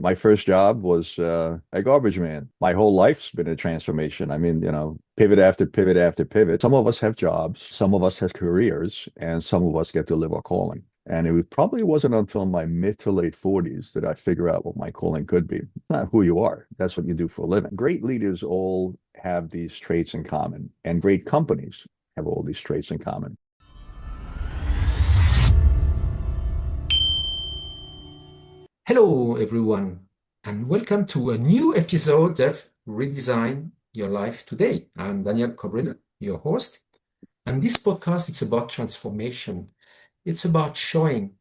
My first job was a garbage man. My whole life's been a transformation. I mean, pivot after pivot after pivot. Some of us have jobs, some of us have careers, and some of us get to live our calling. And probably wasn't until my mid to late 40s that I figure out what my calling could be. It's not who you are. That's what you do for a living. Great leaders all have these traits in common, and great companies have all these traits in common. Hello, everyone, and welcome to a new episode of Redesign Your Life today. I'm Daniel Kobryner, your host, and this podcast is about transformation. It's about showing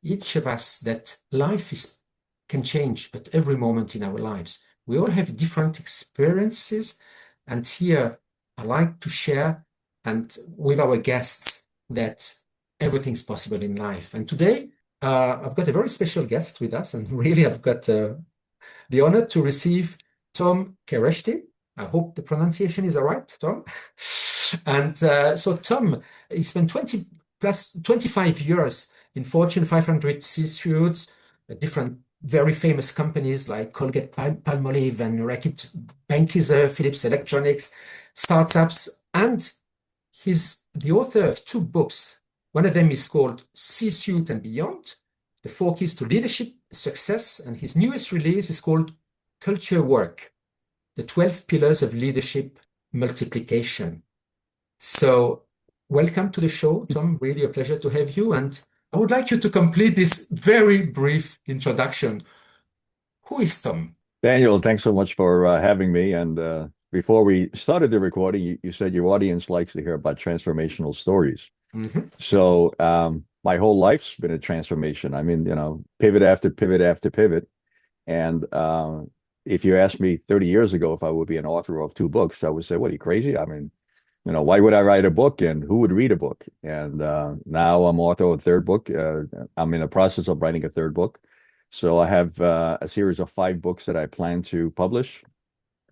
each of us that can change at every moment in our lives. We all have different experiences, and here I like to share and with our guests that everything's possible in life. And today I've got a very special guest with us, and really, I've got the honor to receive Tom Kereszti. I hope the pronunciation is all right, Tom. And so, Tom, he spent 25 years in Fortune 500 C-suites, different very famous companies like Colgate-Palmolive and Reckitt Benckiser, Philips Electronics, startups, and he's the author of two books. One of them is called C-Suite and Beyond, The Four Keys to Leadership Success, and his newest release is called Culture Work, The 12 Pillars of Leadership Multiplication. So welcome to the show, Tom. Really a pleasure to have you. And I would like you to complete this very brief introduction. Who is Tom? Daniel, thanks so much for having me. And before we started the recording, you said your audience likes to hear about transformational stories. Mhm. So my whole life's been a transformation. I mean, pivot after pivot after pivot. And if you asked me 30 years ago if I would be an author of two books, I would say, what, are you crazy? I mean, why would I write a book and who would read a book? And now I'm author of a third book. I'm in the process of writing a third book. So I have a series of 5 books that I plan to publish.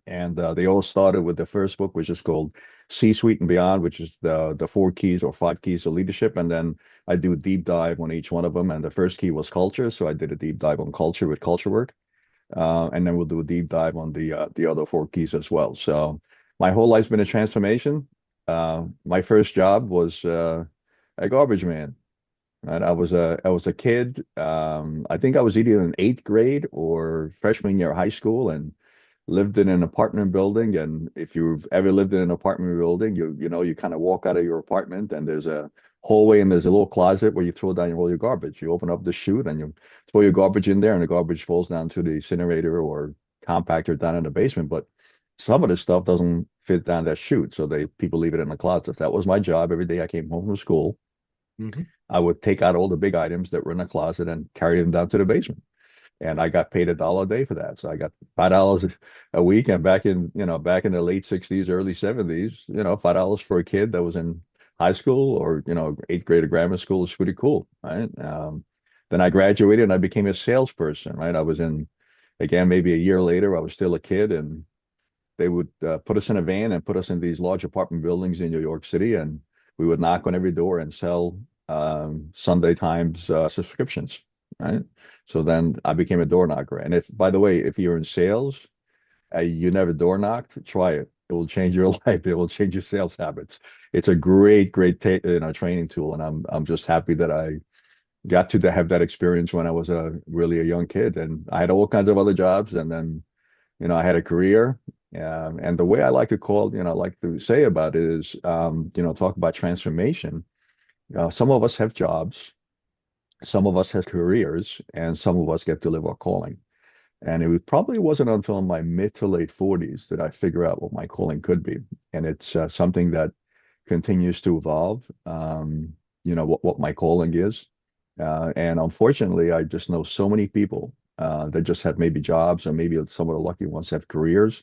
And they all started with the first book, which is called C-Suite and Beyond, which is the 4 keys or 5 keys of leadership. And then I do a deep dive on each one of them. And the first key was culture. So I did a deep dive on culture with culture work. And then we'll do a deep dive on the other 4 keys as well. So my whole life's been a transformation. My first job was a garbage man. And I was a kid. I think I was either in 8th grade or freshman year of high school, and lived in an apartment building. And if you've ever lived in an apartment building, you kind of walk out of your apartment and there's a hallway and there's a little closet where you throw down all your garbage. You open up the chute and you throw your garbage in there, and the garbage falls down to the incinerator or compactor down in the basement. But some of the stuff doesn't fit down that chute, so people leave it in the closet. That was my job every day I came home from school. Mhm. I would take out all the big items that were in the closet and carry them down to the basement, and I got paid $1 a day for that. So I got $5 a week. And back in the late '60s, early '70s, $5 for a kid that was in high school or 8th grade of grammar school is pretty cool, right? Then I graduated and I became a salesperson, right? I was in, again, maybe a year later, I was still a kid, and they would put us in a van and put us in these large apartment buildings in New York City, and we would knock on every door and sell Sunday Times subscriptions, right? So then I became a door knocker. And by the way, if you're in sales, you never door knocked, try it. It will change your life. It will change your sales habits. It's a great, great training tool, and I'm just happy that I got to have that experience when I was really a young kid. And I had all kinds of other jobs, and then I had a career. And the way I like to like to say about it is, talk about transformation. Some of us have jobs, some of us have careers, and some of us get to live our calling. And probably wasn't until my mid to late 40s that I figure out what my calling could be. And it's something that continues to evolve, what my calling is. And unfortunately, I just know so many people that just have maybe jobs, or maybe some of the lucky ones have careers.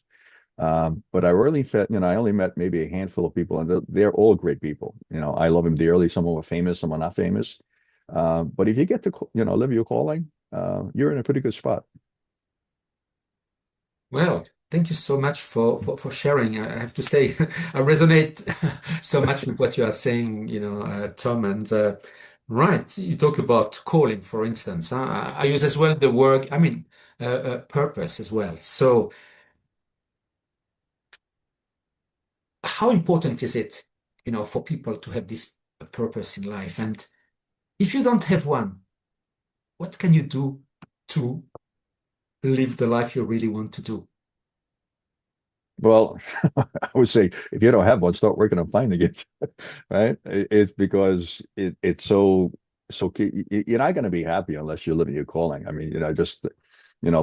But I only met maybe a handful of people, and they're all great people. I love them dearly. Some are famous, some are not famous. But if you get to, live your calling, you're in a pretty good spot. Well, thank you so much for sharing. I have to say, I resonate so much with what you are saying, Tom. And right, you talk about calling, for instance. I use as well the word, I mean, purpose as well. So, how important is it, for people to have this purpose in life? And if you don't have one, what can you do to live the life you really want to do? Well, I would say if you don't have one, start working on finding it, right? It's because it's so key. You're not going to be happy unless you're living your calling. I mean, just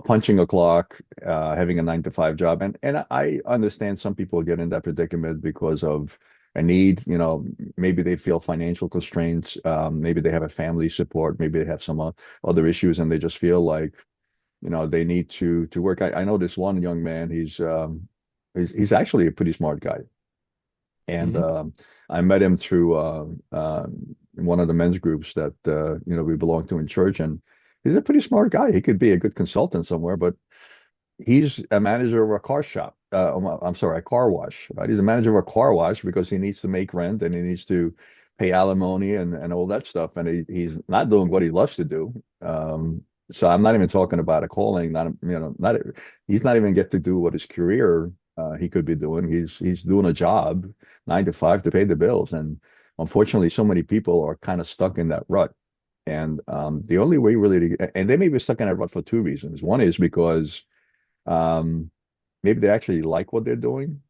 punching a clock, having a 9 to 5 job, and I understand some people get in that predicament because of a need. Maybe they feel financial constraints, maybe they have a family support, maybe they have some other issues, and they just feel like they need to work. I know this one young man. He's actually a pretty smart guy, and Mhm. I met him through one of the men's groups that we belong to in church, and he's a pretty smart guy. He could be a good consultant somewhere, but he's a manager of a car shop. I'm sorry, a car wash, right? He's a manager of a car wash because he needs to make rent and he needs to pay alimony and all that stuff. And he's not doing what he loves to do. So I'm not even talking about a calling. Not not he's not even get to do what his career he could be doing. He's doing a job 9 to 5 to pay the bills. And unfortunately, so many people are kind of stuck in that rut. And the only way really and they may be stuck in that rut for two reasons. One is because um, maybe they actually like what they're doing.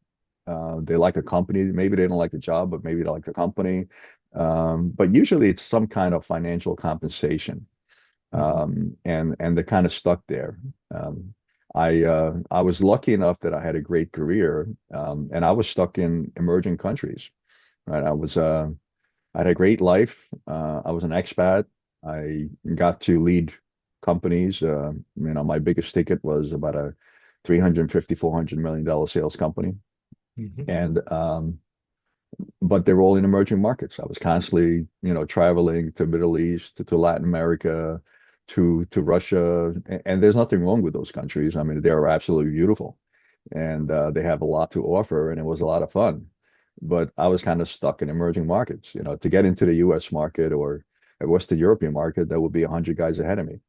They like the company. Maybe they don't like the job, but maybe they like the company. But usually it's some kind of financial compensation. Mhm. And they're kind of stuck there. I was lucky enough that I had a great career, and I was stuck in emerging countries. Right, I had a great life. I was an expat. I got to lead companies. My biggest ticket was about a 350, $400 million sales company. Mhm. And but they were all in emerging markets. I was constantly, traveling to Middle East, to Latin America, to Russia. And there's nothing wrong with those countries. I mean, they are absolutely beautiful and they have a lot to offer, and it was a lot of fun. But I was kind of stuck in emerging markets. To get into the U.S. market or a Western European market, there would be 100 guys ahead of me.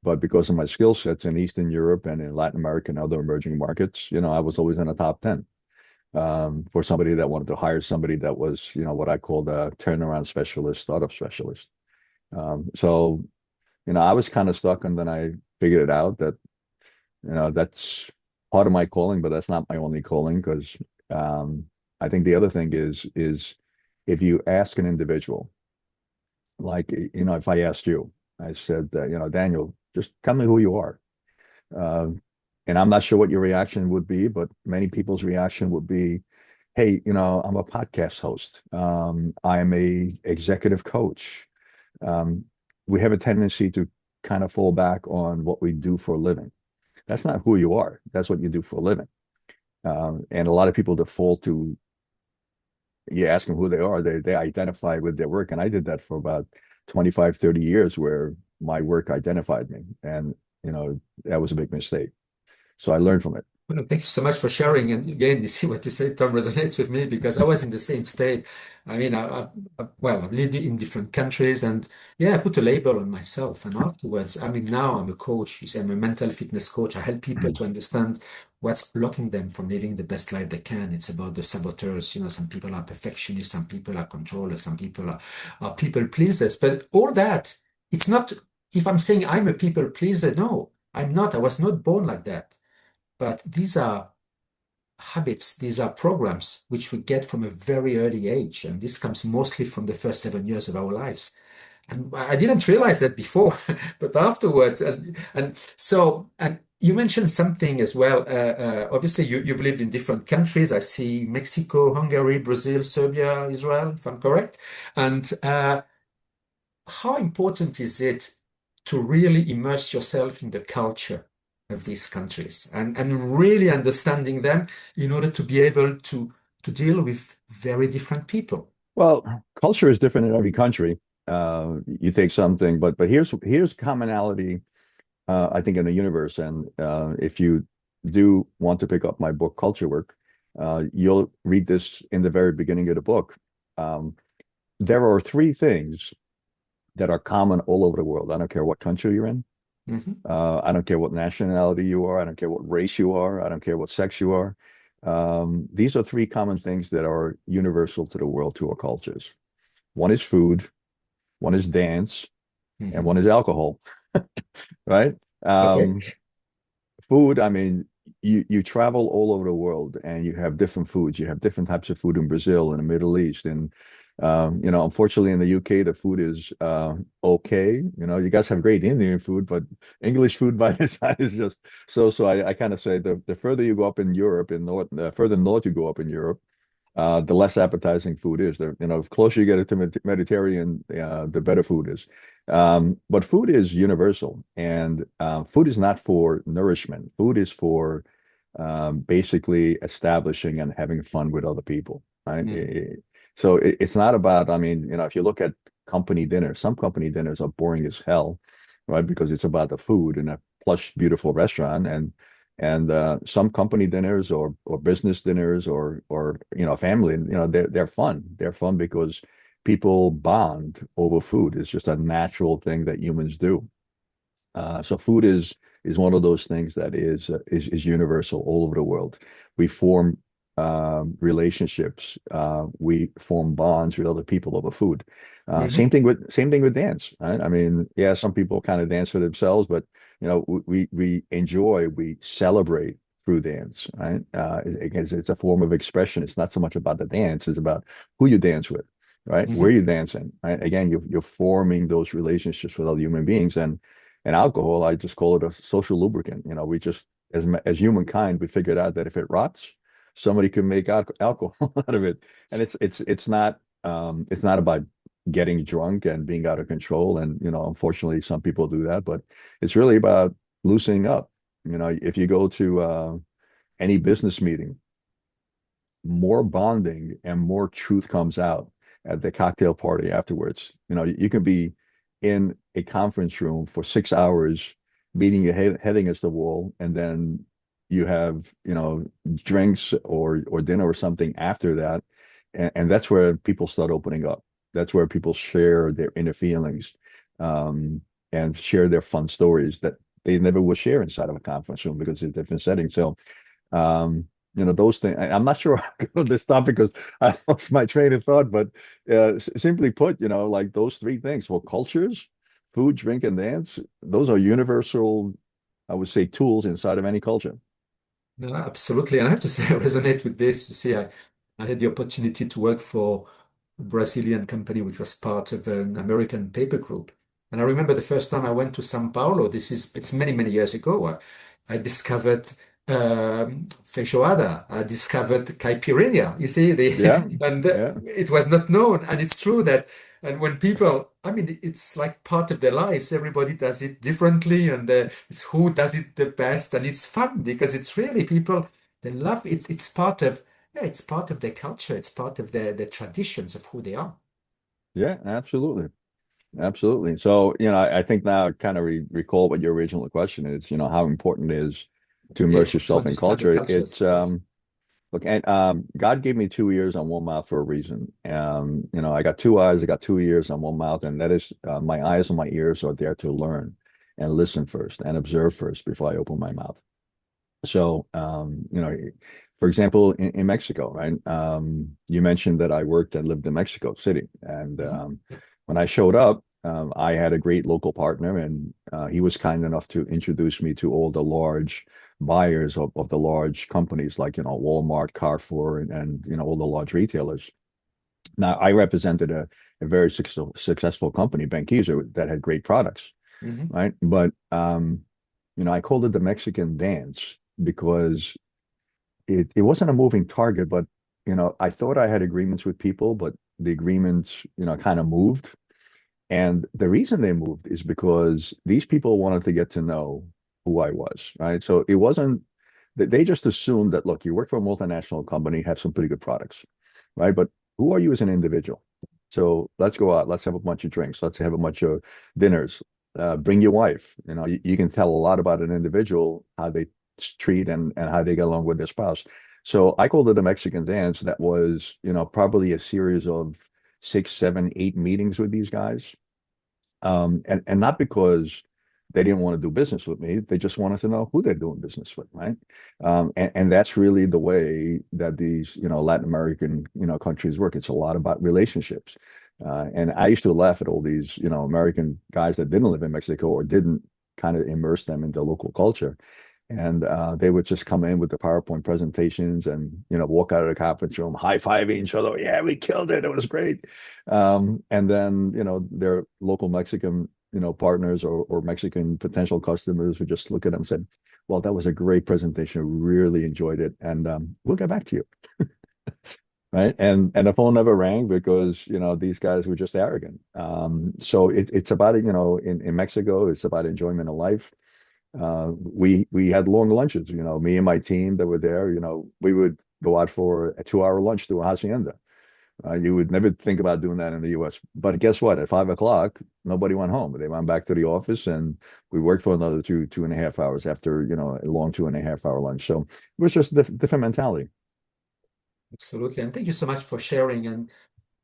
But because of my skill sets in Eastern Europe and in Latin America and other emerging markets, I was always in the top 10 for somebody that wanted to hire somebody that was, what I called a turnaround specialist, startup specialist. So, I was kind of stuck, and then I figured it out that that's part of my calling, but that's not my only calling because I think the other thing is if you ask an individual, like if I asked you, I said, Daniel, just tell me who you are, uh, and I'm not sure what your reaction would be, but many people's reaction would be, hey, I'm a podcast host, I'm a executive coach. Um, we have a tendency to kind of fall back on what we do for a living. That's not who you are. That's what you do for a living. And a lot of people default to you ask them who they are, they identify with their work. And I did that for about 25, 30 years where my work identified me. And, that was a big mistake. So I learned from it. Well, thank you so much for sharing. And again, you see what you say, Tom, resonates with me because I was in the same state. I mean, I've lived in different countries and yeah, I put a label on myself. And afterwards, I mean, now I'm a coach. You see, I'm a mental fitness coach. I help people to understand what's blocking them from living the best life they can. It's about the saboteurs. Some people are perfectionists, some people are controllers, some people are people pleasers. But all that, it's not, if I'm saying I'm a people pleaser, no, I'm not. I was not born like that. But these are habits, these are programs which we get from a very early age. And this comes mostly from the first 7 years of our lives. And I didn't realize that before, but afterwards. And you mentioned something as well. Obviously, you've lived in different countries. I see Mexico, Hungary, Brazil, Serbia, Israel, if I'm correct. And how important is it to really immerse yourself in the culture of these countries and really understanding them in order to be able to deal with very different people? Well, culture is different in every country. You take something, but here's commonality, I think, in the universe. And if you do want to pick up my book, Culture Work, you'll read this in the very beginning of the book. Um, there are three things that are common all over the world. I don't care what country you're in. Hmm. I don't care what nationality you are. I don't care what race you are. I don't care what sex you are. These are three common things that are universal to the world, to our cultures. One is food, one is dance, and Hmm. one is alcohol, right? Okay. Um, Food, I mean, you travel all over the world and you have different foods. You have different types of food in Brazil, in the Middle East, and unfortunately in the UK the food is okay. You guys have great Indian food, but English food by the side is just so. So I kind of say the further you go up in Europe, in north, further north you go up in Europe, the less appetizing food is. The closer you get to Mediterranean, the better food is. But food is universal, and food is not for nourishment. Food is for basically establishing and having fun with other people, right? Hmm. So it's not about, I mean, if you look at company dinners, some company dinners are boring as hell, right? Because it's about the food in a plush, beautiful restaurant, and some company dinners or business dinners or family, they're fun. They're fun because people bond over food. It's just a natural thing that humans do. So food is one of those things that is universal all over the world. We form relationships. We form bonds with other people over food. Hmm. Same thing with dance. Right? I mean, yeah, some people kind of dance for themselves, but we celebrate through dance. Right? It's a form of expression. It's not so much about the dance; it's about who you dance with. Right? Where Hmm. you dancing? Right? Again, you're forming those relationships with other human beings, and alcohol, I just call it a social lubricant. We just, as humankind, we figured out that if it rots, somebody can make alcohol out of it. And it's not about getting drunk and being out of control. And unfortunately, some people do that, but it's really about loosening up. If you go to any business meeting, more bonding and more truth comes out at the cocktail party afterwards. You can be in a conference room for 6 hours, beating your head against the wall, and then you have, drinks or dinner or something after that, and that's where people start opening up. That's where people share their inner feelings, um, and share their fun stories that they never would share inside of a conference room because it's a different setting. So those things. I'm not sure how to go to this topic because I lost my train of thought, but simply put, like those three things for cultures, food, drink, and dance, those are universal, I would say, tools inside of any culture. No, absolutely. And I have to say, I resonate with this. You see, I had the opportunity to work for a Brazilian company, which was part of an American paper group. And I remember the first time I went to São Paulo, it's many, many years ago. I discovered feijoada. I discovered caipirinha. You see, Yeah, and yeah, it was not known. And it's true that, and when people, I mean, it's like part of their lives. Everybody does it differently, and it's who does it the best, and it's fun because it's really people they love it. It's part of yeah, it's part of their culture. It's part of their traditions of who they are. yeah, absolutely. Absolutely. So, I think now I kind of recall what your original question is, how important it is to Yeah, immerse to yourself in understand the culture. cultures. It's Yes. Look, and God gave me 2 ears and one mouth for a reason. I got two eyes, I got 2 ears and one mouth, and that is my eyes and my ears are there to learn and listen first and observe first before I open my mouth. So, for example, in Mexico, right? You mentioned that I worked and lived in Mexico City, and Mhm. when I showed up, I had a great local partner, and he was kind enough to introduce me to all the large buyers of the large companies like Walmart, Carrefour, and all the large retailers. Now, I represented a very successful company, Benckiser, that had great products, Mhm. right? But I called it the Mexican dance because it wasn't a moving target, but I thought I had agreements with people, but the agreements, kind of moved. And the reason they moved is because these people wanted to get to know who I was, right? So it wasn't that they just assumed that, look, you work for a multinational company, have some pretty good products, right? But who are you as an individual? So let's go out, let's have a bunch of drinks, let's have a bunch of dinners. Bring your wife. You can tell a lot about an individual, how they treat and how they get along with their spouse. So I called it a Mexican dance. That was, probably a series of 6, 7, 8 meetings with these guys, and not because they didn't want to do business with me. They just wanted to know who they're doing business with, right? And that's really the way that these, Latin American, countries work. It's a lot about relationships. And I used to laugh at all these, American guys that didn't live in Mexico or didn't kind of immerse them into local culture. And they would just come in with the PowerPoint presentations and, walk out of the conference room, high-fiving each other. Yeah, we killed it. It was great. And then, their local Mexican, partners or Mexican potential customers would just look at them and say, well, that was a great presentation. Really enjoyed it. And we'll get back to you. Right. And the phone never rang because, these guys were just arrogant. So it's about, in Mexico, it's about enjoyment of life. We had long lunches, me and my team that were there, we would go out for a 2 hour lunch to a hacienda. You would never think about doing that in the US. But guess what? At 5 o'clock, nobody went home. They went back to the office and we worked for another 2.5 hours after, a long 2.5 hour lunch. So it was just a different mentality. Absolutely. And thank you so much for sharing. And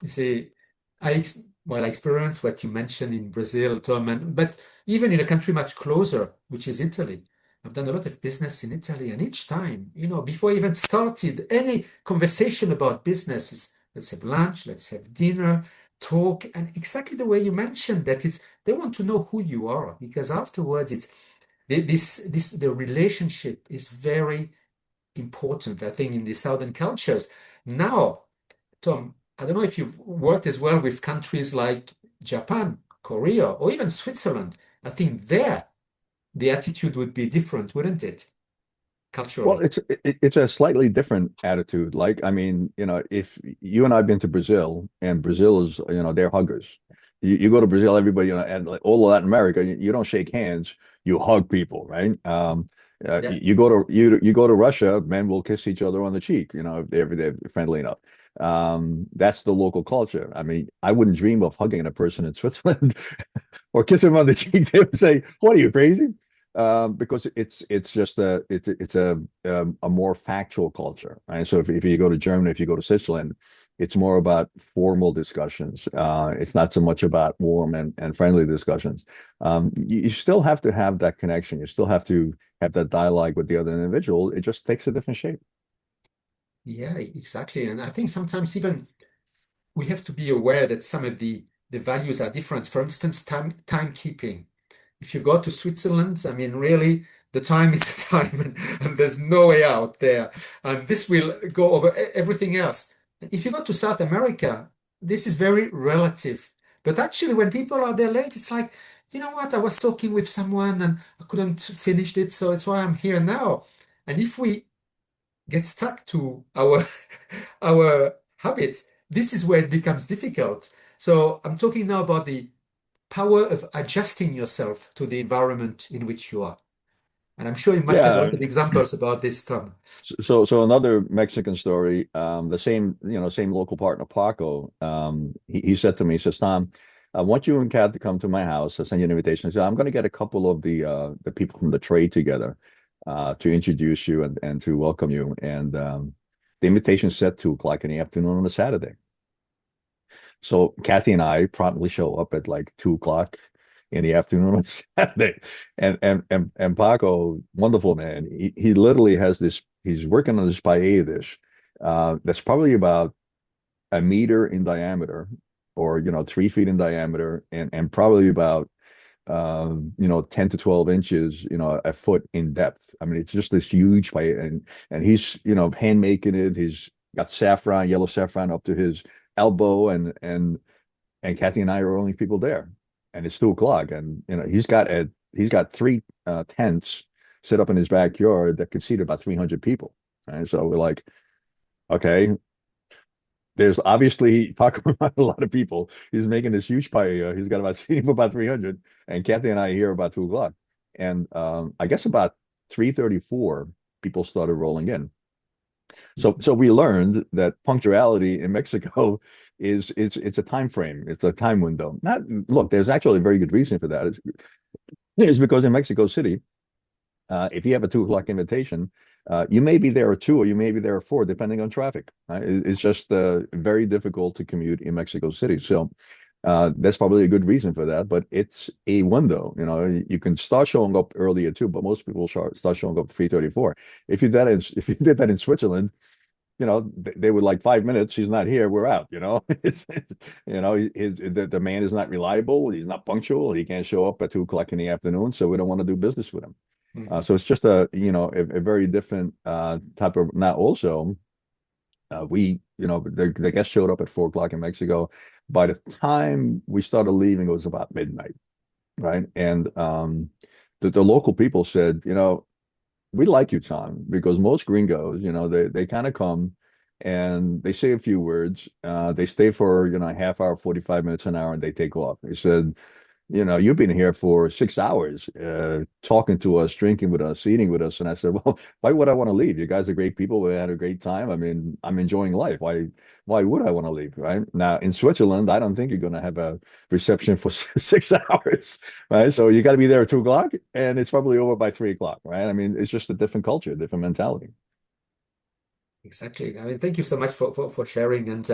you see, I experienced what you mentioned in Brazil, Tom, but even in a country much closer, which is Italy. I've done a lot of business in Italy, and each time, before I even started any conversation about business, is let's have lunch, let's have dinner, talk, and exactly the way you mentioned that they want to know who you are because afterwards the relationship is very important, I think, in the Southern cultures. Now, Tom, I don't know if you've worked as well with countries like Japan, Korea, or even Switzerland. I think there the attitude would be different, wouldn't it, Well, culturally? it's a slightly different attitude. Like, I mean, if you and I've been to Brazil, and Brazil is, they're huggers. You go to Brazil, everybody, and like all of Latin America, you don't shake hands, you hug people, right? Yeah. You go to Russia, men will kiss each other on the cheek, if they're friendly enough. That's the local culture. I mean, I wouldn't dream of hugging a person in Switzerland or kiss him on the cheek. They would say, "What are you crazy?" Because it's just a more factual culture, right? So if you go to Germany, if you go to Switzerland, it's more about formal discussions. It's not so much about warm and friendly discussions. You still have to have that connection. You still have to have that dialogue with the other individual. It just takes a different shape. Yeah, exactly. And I think sometimes even we have to be aware that some of the values are different. For instance, timekeeping. If you go to Switzerland, I mean, really, the time is the time, and there's no way out there. And this will go over everything else. If you go to South America, this is very relative. But actually, when people are there late, it's like, you know what? I was talking with someone and I couldn't finish it, so it's why I'm here now. And if we get stuck to our our habits, this is where it becomes difficult. So I'm talking now about the power of adjusting yourself to the environment in which you are. And I'm sure you must have a Yeah. lot of examples about this, Tom. So another Mexican story, the same, same local partner, Paco, he said to me, he says, Tom, I want you and Kat to come to my house. I send you an invitation. He said, I'm going to get a couple of the people from the trade together to introduce you and to welcome you. And the invitation said 2 o'clock in the afternoon on a Saturday. So Kathy and I promptly show up at like 2 o'clock in the afternoon on Saturday. And Paco, wonderful man, he literally has this, he's working on this paella dish that's probably about a meter in diameter or 3 feet in diameter and probably about 10 to 12 inches, a foot in depth. I mean, it's just this huge paella and he's, hand making it. He's got saffron, yellow saffron up to his elbow and Kathy and I are only people there. And it's 2 o'clock. And he's got three tents set up in his backyard that could seat about 300 people. And so we're like, okay, there's obviously talking about a lot of people. He's making this huge pie. He's got about seating for about 300. And Kathy and I are here about 2 o'clock. And I guess about 3:34, people started rolling in. So we learned that punctuality in Mexico it's a time frame. It's a time window. Not look, there's actually a very good reason for that. It's because in Mexico City, if you have a 2 o'clock invitation, you may be there at 2 or you may be there at 4, depending on traffic. Right? It's just very difficult to commute in Mexico City. So There's probably a good reason for that, but it's a window. You can start showing up earlier too, but most people start showing up at 3:34. If you did that in Switzerland, they would like 5 minutes. He's not here. We're out. It's, the man is not reliable. He's not punctual. He can't show up at 2 o'clock in the afternoon. So we don't want to do business with him. Mhm. So it's just a very different type of. Now also, the guests showed up at 4 o'clock in Mexico. By the time we started leaving, it was about midnight, right? And the local people said, we like you, Tom, because most gringos, they kind of come and they say a few words. They stay for, a half hour, 45 minutes, an hour, and they take off. They said, you've been here for 6 hours, talking to us, drinking with us, eating with us. And I said, well, why would I want to leave? You guys are great people. We had a great time. I mean, I'm enjoying life. Why would I want to leave? Right now in Switzerland, I don't think you're going to have a reception for 6 hours. Right. So you got to be there at 2 o'clock and it's probably over by 3 o'clock. Right. I mean, it's just a different culture, different mentality. Exactly. I mean, thank you so much for sharing. And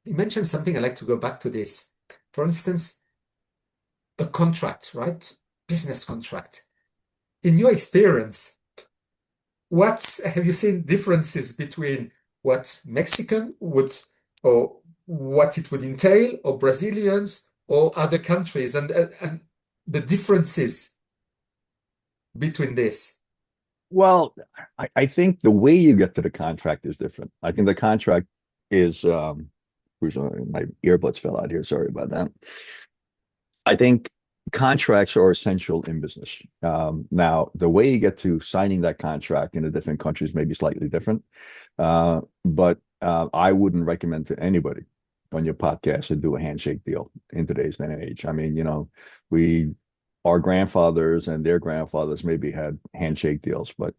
you mentioned something. I'd like to go back to this. For instance, a contract, right? Business contract. In your experience, what have you seen differences between what Mexican would or what it would entail, or Brazilians or other countries, and the differences between this? Well, I think the way you get to the contract is different. I think the contract is my earbuds fell out here. Sorry about that. I think contracts are essential in business. Now, the way you get to signing that contract in the different countries may be slightly different, but I wouldn't recommend to anybody on your podcast to do a handshake deal in today's day and age. I mean, we our grandfathers and their grandfathers maybe had handshake deals, but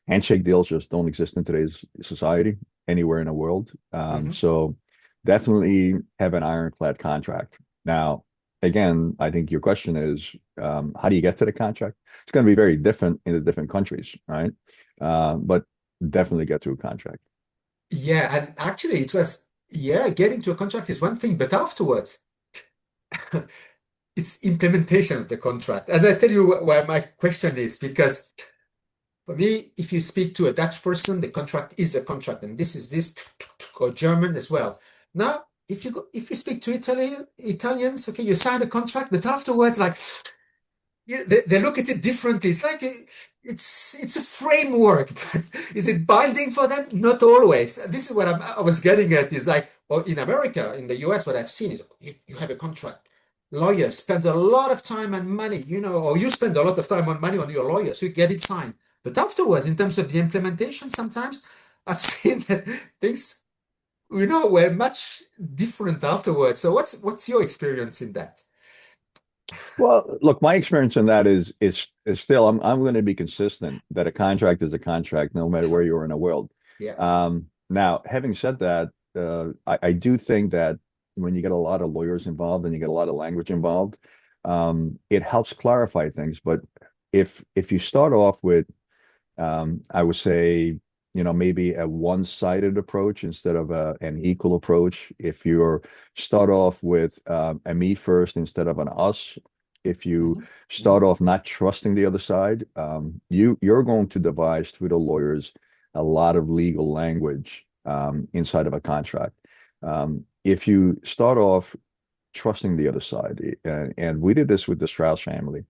handshake deals just don't exist in today's society anywhere in the world. Mhm. So definitely have an ironclad contract. Now, again, I think your question is, how do you get to the contract? It's going to be very different in the different countries, right? But definitely get to a contract. Yeah, and actually it was, yeah, getting to a contract is one thing, but afterwards, it's implementation of the contract. And I tell you why my question is, because for me, if you speak to a Dutch person, the contract is a contract, and this is this, or German as well. Now, if you speak to Italians, okay, you sign a contract, but afterwards, like, they look at it differently. It's like it's a framework, but is it binding for them? Not always. This is what I was getting at. Is like, or in America, in the US, what I've seen is you have a contract. Lawyers spend a lot of time and money, or you spend a lot of time and money on your lawyers. You get it signed, but afterwards, in terms of the implementation, sometimes I've seen that things, were much different afterwards. So what's your experience in that? Well, look, my experience in that is still I'm going to be consistent that a contract is a contract no matter where you are in the world. Yeah. Now, having said that, I do think that when you get a lot of lawyers involved and you get a lot of language involved, it helps clarify things. But if you start off with I would say, maybe a one-sided approach instead of an equal approach. If you start off with a me first instead of an us, if you Hmm. start off not trusting the other side, you're going to devise through the lawyers a lot of legal language inside of a contract. If you start off trusting the other side. And we did this with the Strauss family.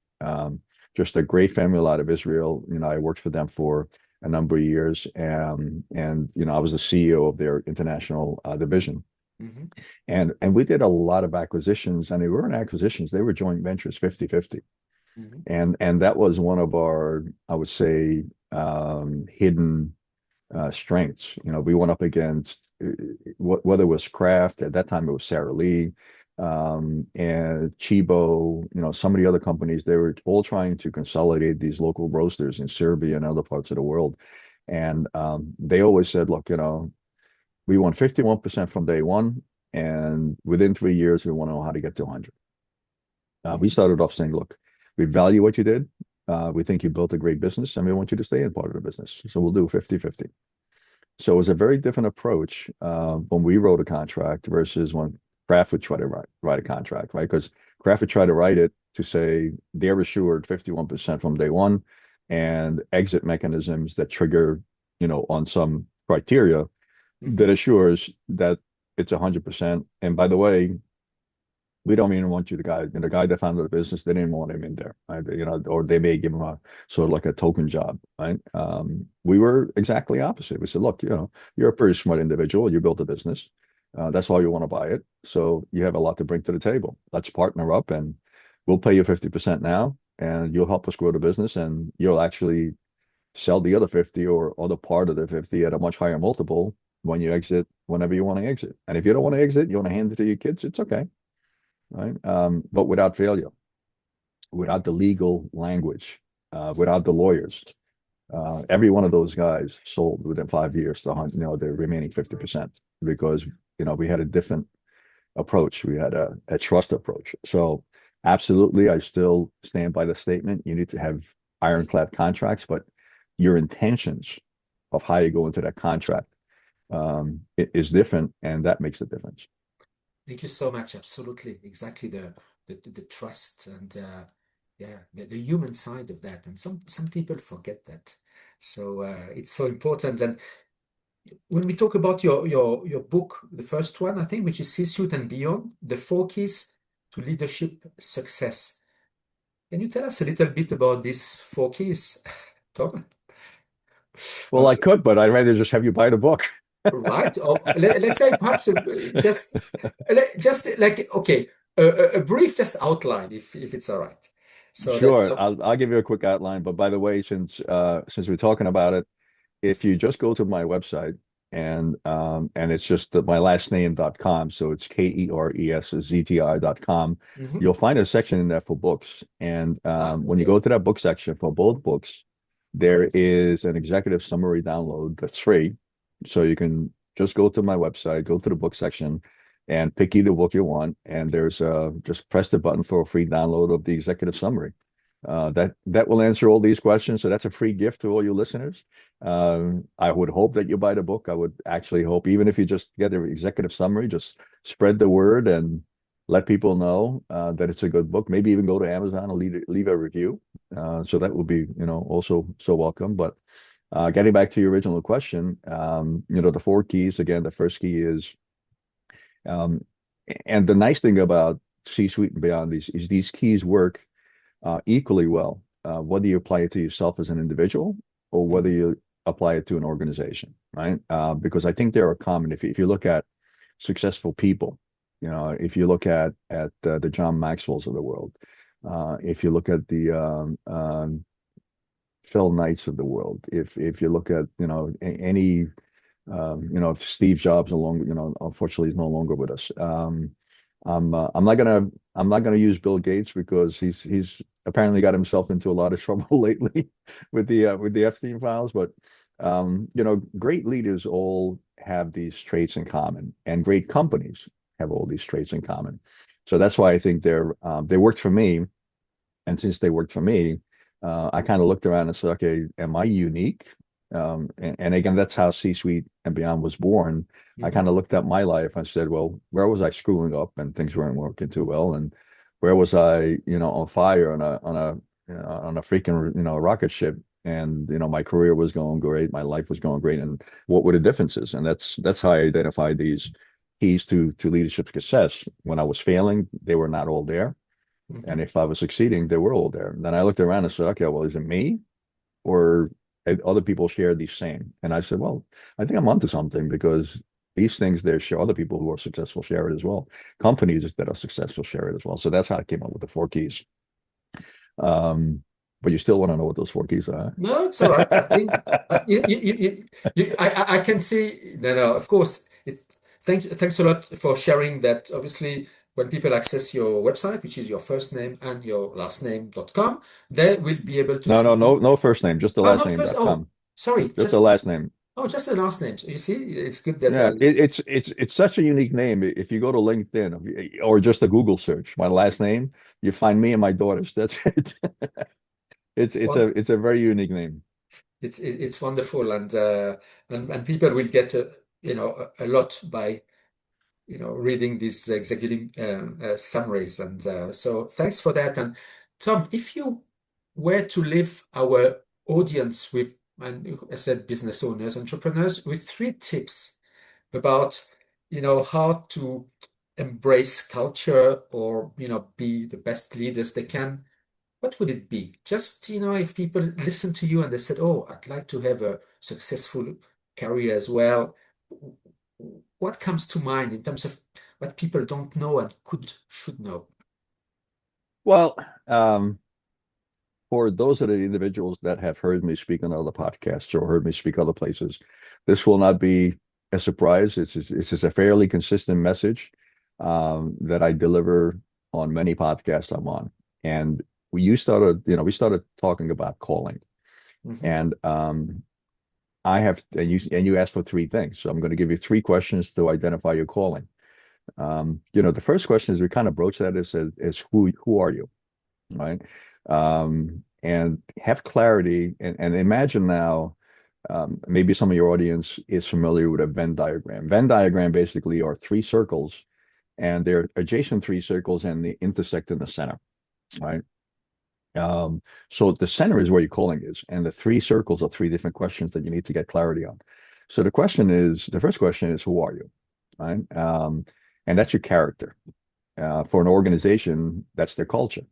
Just a great family out of Israel. I worked for them for a number of years, and I was the CEO of their international division. Hmm. And we did a lot of acquisitions, and they weren't acquisitions; they were joint ventures, 50-50. Hmm. And that was one of our, I would say, hidden strengths. We went up against whether it was Kraft at that time, it was Sara Lee, and Chibo. Some of the other companies. They were all trying to consolidate these local roasters in Serbia and other parts of the world. And they always said, look, we want 51% from day one, and within 3 years, we want to know how to get to 100. We Hmm. started off saying, look, we value what you did. We think you built a great business, and we want you to stay in part of the business. So we'll do 50-50. So it was a very different approach when we wrote a contract versus when Kraft would try to write a contract, right? Because Kraft would try to write it to say they're assured 51% from day one, and exit mechanisms that trigger, on some criteria that Mhm. assures that it's 100%. And by the way, we don't even want you, the guy that founded the business, they didn't want him in there, right? Or they may give him a sort of like a token job, right? We were exactly opposite. We said, look, you're a pretty smart individual. You built a business. That's why you want to buy it. So you have a lot to bring to the table. Let's partner up, and we'll pay you 50% now, and you'll help us grow the business, and you'll actually sell the other 50 or other part of the 50 at a much higher multiple when you exit, whenever you want to exit. And if you don't want to exit, you want to hand it to your kids, it's okay, right? But without failure, without the legal language, without the lawyers. Every one of those guys sold within 5 years the remaining 50% because we had a different approach. We had a trust approach. So absolutely, I still stand by the statement. You need to have ironclad contracts, but your intentions of how you go into that contract is different, and that makes the difference. Thank you so much. Absolutely, exactly the trust and yeah, the human side of that, and some people forget that. So it's so important. And when we talk about your book, the first one, I think, which is C-Suite and Beyond, the four keys to leadership success. Can you tell us a little bit about these four keys, Tom? Well, Uh, I could, but I'd rather just have you buy the book. right? Or let's say perhaps just like okay, a brief just outline if it's all right. So that Sure, I'll give you a quick outline. But by the way, since we're talking about it, if you just go to my website and it's just my last name.com, so it's KERESZTI.com, Mhm. you'll find a section in there for books. And when you Okay. go to that book section for both books, there is an executive summary download that's free. So you can just go to my website, go to the book section, and pick either book you want. And there's just press the button for a free download of the executive summary. That will answer all these questions. So that's a free gift to all you listeners. I would hope that you buy the book. I would actually hope, even if you just get the executive summary, just spread the word and let people know that it's a good book. Maybe even go to Amazon and leave a review. So that would be, also so welcome. But getting back to your original question, the four keys, again, the first key is, um, and the nice thing about C-suite and beyond these keys work equally well, whether you apply it to yourself as an individual or whether Mhm. you apply it to an organization, right? Because I think they are common. If you look at successful people, if you look at the John Maxwell's of the world, if you look at the Phil Knights of the world, if you look at any if Steve Jobs no longer, unfortunately, is no longer with us. I'm not gonna use Bill Gates because he's apparently got himself into a lot of trouble lately with the Epstein files. But great leaders all have these traits in common, and great companies have all these traits in common. So that's why I think they worked for me. And since they worked for me, I kind of looked around and said, okay, am I unique? And again, that's how C-Suite and Beyond was born. I kind Mhm. of looked at my life and said, well, where was I screwing up and things weren't working too well? And where was I, on fire on a freaking, rocket ship? And, my career was going great. My life was going great. And what were the differences? And that's how I identified these keys to leadership success. When I was failing, they were not all there. And Mhm. if I was succeeding, they were all there. And then I looked around and said, okay, well, is it me or other people share these same? And I said, well, I think I'm onto something because these things there share other people who are successful share it as well. Companies that are successful share it as well. So that's how I came up with the four keys. But you still want to know what those four keys are? No, it's all right. I think I can see that. Of course, thanks a lot for sharing that. Obviously, when people access your website, which is your first name and your last name.com, they will be able to No, no, see. no, no first name, just the Oh, last not first. Oh, name.com. sorry. Just the last name. Just the last names. You see, it's good that Yeah, it's such a unique name. If you go to LinkedIn or just a Google search, my last name, you find me and my daughters. That's it. well, It's a very unique name. it's wonderful, and people will get a lot by reading these executive summaries. And so thanks for that. And Tom, if you were to leave our audience with, and I said business owners, entrepreneurs, with three tips about, how to embrace culture or, be the best leaders they can, what would it be? Just, if people listen to you and they said, "Oh, I'd like to have a successful career as well," what comes to mind in terms of what people don't know and should know? Well, um, for those of the individuals that have heard me speak on other podcasts or heard me speak other places, this will not be a surprise. It's a fairly consistent message that I deliver on many podcasts I'm on. And we started talking about calling. Mhm. And you asked for three things. So I'm going to give you three questions to identify your calling. The first question is we kind of broach that as who are you? Right? And have clarity and imagine now, maybe some of your audience is familiar with a Venn diagram. Venn diagram basically are three circles, and they're adjacent three circles and they intersect in the center, right? So the center is where your calling is, and the three circles are three different questions that you need to get clarity on. So the first question is, who are you? Right? And that's your character. For an organization, that's their culture,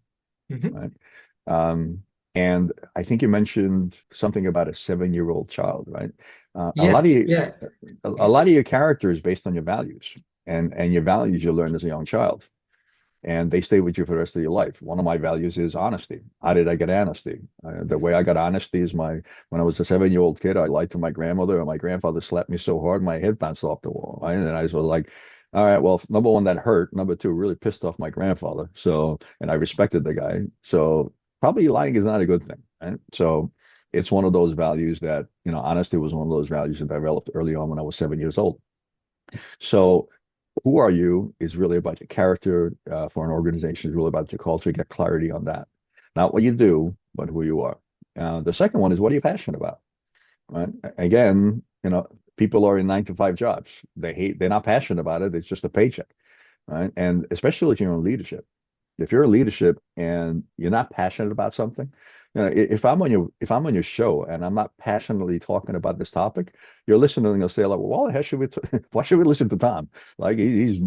Mhm. right? Um, and I think you mentioned something about a 7-year-old child, right? A Yeah, lot of you, yeah. a lot of your character is based on your values, and your values you learn as a young child, and they stay with you for the rest of your life. One of my values is honesty. How did I get honesty? The way I got honesty is when I was a 7-year-old kid, I lied to my grandmother, and my grandfather slapped me so hard my head bounced off the wall. Right? And I was like, all right, well, number one, that hurt. Number two, really pissed off my grandfather. So, and I respected the guy. So probably lying is not a good thing. Right? So it's one of those values that, honesty was one of those values that I developed early on when I was 7 years old. So who are you is really about your character. For an organization is really about your culture. Get clarity on that. Not what you do, but who you are. The second one is what are you passionate about? Right? Again, people are in 9 to 5 jobs. They're not passionate about it. It's just a paycheck, right? And especially if you're in leadership. If you're in leadership and you're not passionate about something, if I'm on your show and I'm not passionately talking about this topic, you're listening and you'll say like, well, why the hell should why should we listen to Tom? Like he's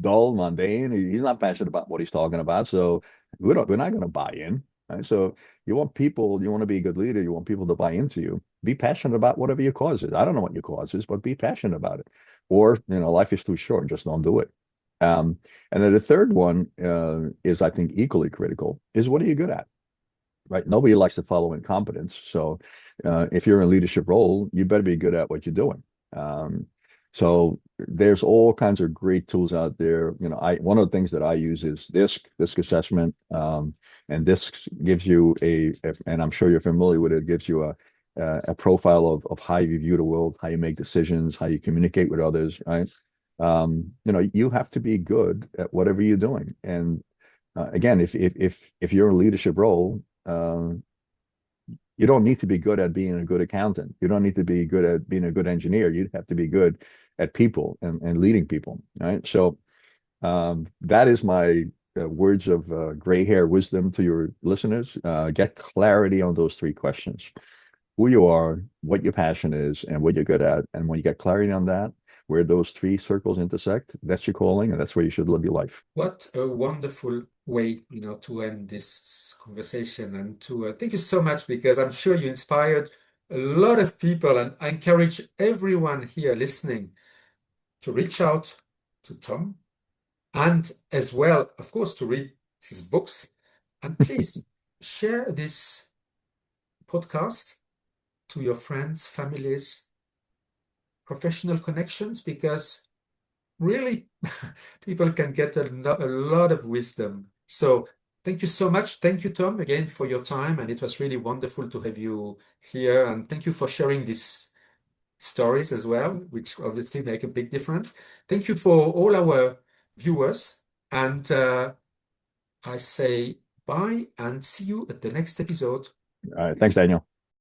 dull, mundane. He's not passionate about what he's talking about. So we're not going to buy in. Right? So you want to be a good leader. You want people to buy into you. Be passionate about whatever your cause is. I don't know what your cause is, but be passionate about it. Or, life is too short. Just don't do it. Um, and then the third one is, I think, equally critical, is what are you good at? Right? Nobody likes to follow incompetence. So if you're in a leadership role, you better be good at what you're doing. Um, so there's all kinds of great tools out there. One of the things that I use is DISC assessment, and DISC gives you and I'm sure you're familiar with it, gives you a profile of how you view the world, how you make decisions, how you communicate with others, right? You have to be good at whatever you're doing. And again, if you're in a leadership role, you don't need to be good at being a good accountant. You don't need to be good at being a good engineer. You have to be good at people and leading people, right? So that is my words of gray hair wisdom to your listeners. Get clarity on those three questions: who you are, what your passion is, and what you're good at. And when you get clarity on that, where those three circles intersect, that's your calling, and that's where you should live your life. What a wonderful way, to end this conversation. And to thank you so much, because I'm sure you inspired a lot of people. And I encourage everyone here listening to reach out to Tom, and as well, of course, to read his books. And please share this podcast to your friends, families, professional connections, because really people can get a lot of wisdom. So thank you so much. Thank you, Tom, again for your time. And it was really wonderful to have you here. And thank you for sharing these stories as well, which obviously make a big difference. Thank you for all our viewers. And I say bye and see you at the next episode. All right. Thanks, Daniel.